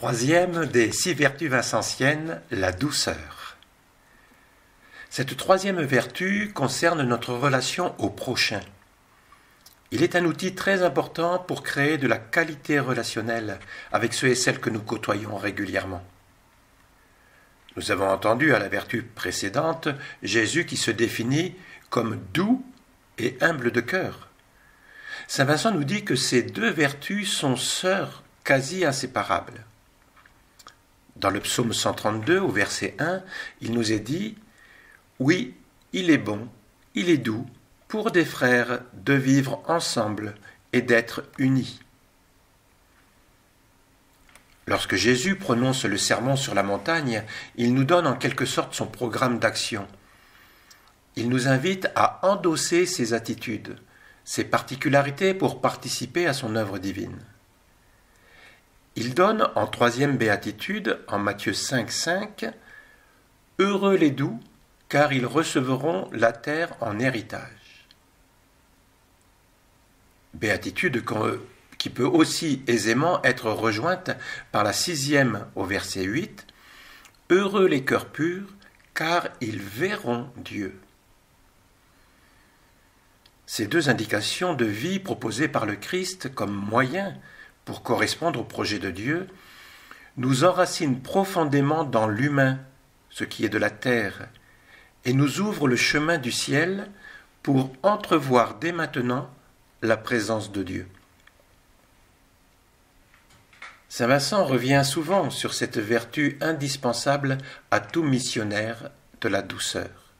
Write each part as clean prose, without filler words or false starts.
Troisième des 6 vertus vincentiennes, la douceur. Cette troisième vertu concerne notre relation au prochain. Il est un outil très important pour créer de la qualité relationnelle avec ceux et celles que nous côtoyons régulièrement. Nous avons entendu à la vertu précédente Jésus qui se définit comme doux et humble de cœur. Saint Vincent nous dit que ces deux vertus sont sœurs quasi inséparables. Dans le psaume 132, au verset 1, il nous est dit « Oui, il est bon, il est doux, pour des frères de vivre ensemble et d'être unis. » Lorsque Jésus prononce le sermon sur la montagne, il nous donne en quelque sorte son programme d'action. Il nous invite à endosser ses attitudes, ses particularités pour participer à son œuvre divine. Il donne en troisième béatitude, en Matthieu 5,5, « Heureux les doux, car ils recevront la terre en héritage. » Béatitude qui peut aussi aisément être rejointe par la 6e au verset 8, « Heureux les cœurs purs, car ils verront Dieu. » Ces deux indications de vie proposées par le Christ comme moyen pour correspondre au projet de Dieu, nous enracinent profondément dans l'humain, ce qui est de la terre, et nous ouvrent le chemin du ciel pour entrevoir dès maintenant la présence de Dieu. Saint Vincent revient souvent sur cette vertu indispensable à tout missionnaire de la douceur,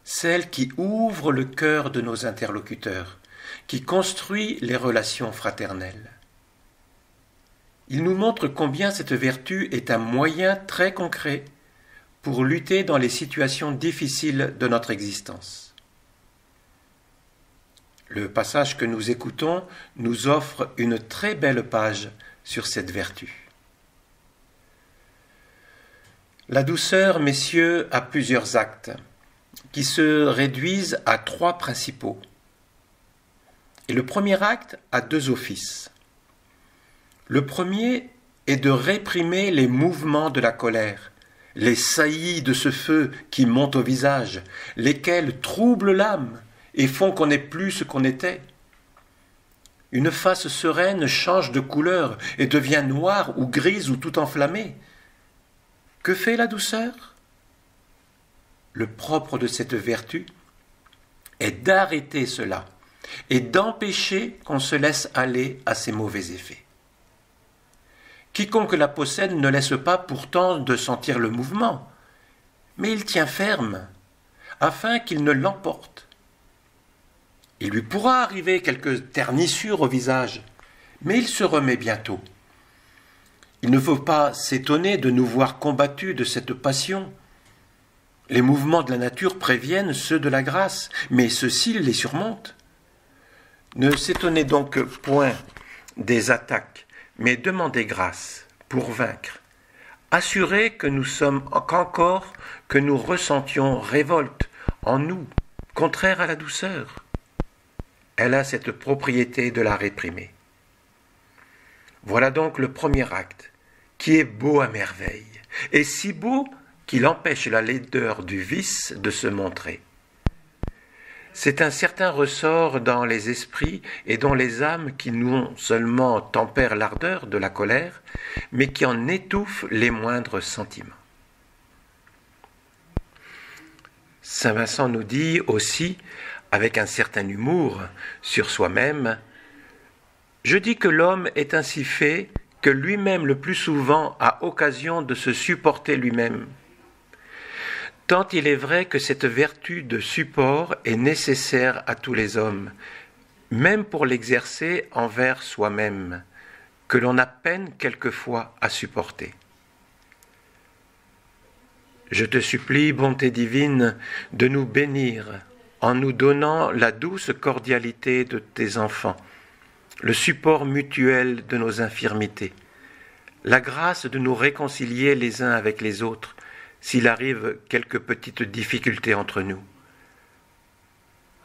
celle qui ouvre le cœur de nos interlocuteurs, qui construit les relations fraternelles. Il nous montre combien cette vertu est un moyen très concret pour lutter dans les situations difficiles de notre existence. Le passage que nous écoutons nous offre une très belle page sur cette vertu. La douceur, messieurs, a plusieurs actes qui se réduisent à 3 principaux. Et le premier acte a 2 offices. Le premier est de réprimer les mouvements de la colère, les saillies de ce feu qui monte au visage, lesquels troublent l'âme et font qu'on n'est plus ce qu'on était. Une face sereine change de couleur et devient noire ou grise ou tout enflammée. Que fait la douceur ? Le propre de cette vertu est d'arrêter cela et d'empêcher qu'on se laisse aller à ses mauvais effets. Quiconque la possède ne laisse pas pourtant de sentir le mouvement, mais il tient ferme, afin qu'il ne l'emporte. Il lui pourra arriver quelques ternissures au visage, mais il se remet bientôt. Il ne faut pas s'étonner de nous voir combattus de cette passion. Les mouvements de la nature préviennent ceux de la grâce, mais ceux-ci les surmontent. Ne s'étonnez donc point des attaques, mais demandez grâce pour vaincre. Assurez que nous sommes qu'encore que nous ressentions révolte en nous, contraire à la douceur. Elle a cette propriété de la réprimer. Voilà donc le premier acte, qui est beau à merveille, et si beau qu'il empêche la laideur du vice de se montrer. C'est un certain ressort dans les esprits et dans les âmes qui non seulement tempèrent l'ardeur de la colère, mais qui en étouffent les moindres sentiments. Saint Vincent nous dit aussi, avec un certain humour sur soi-même, « Je dis que l'homme est ainsi fait que lui-même le plus souvent a occasion de se supporter lui-même. Tant il est vrai que cette vertu de support est nécessaire à tous les hommes, même pour l'exercer envers soi-même, que l'on a peine quelquefois à supporter. Je te supplie, bonté divine, de nous bénir en nous donnant la douce cordialité de tes enfants, le support mutuel de nos infirmités, la grâce de nous réconcilier les uns avec les autres, s'il arrive quelques petites difficultés entre nous.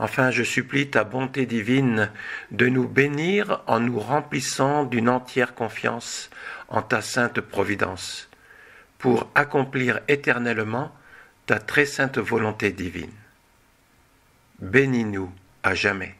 Enfin, je supplie ta bonté divine de nous bénir en nous remplissant d'une entière confiance en ta sainte providence, pour accomplir éternellement ta très sainte volonté divine. Bénis-nous à jamais.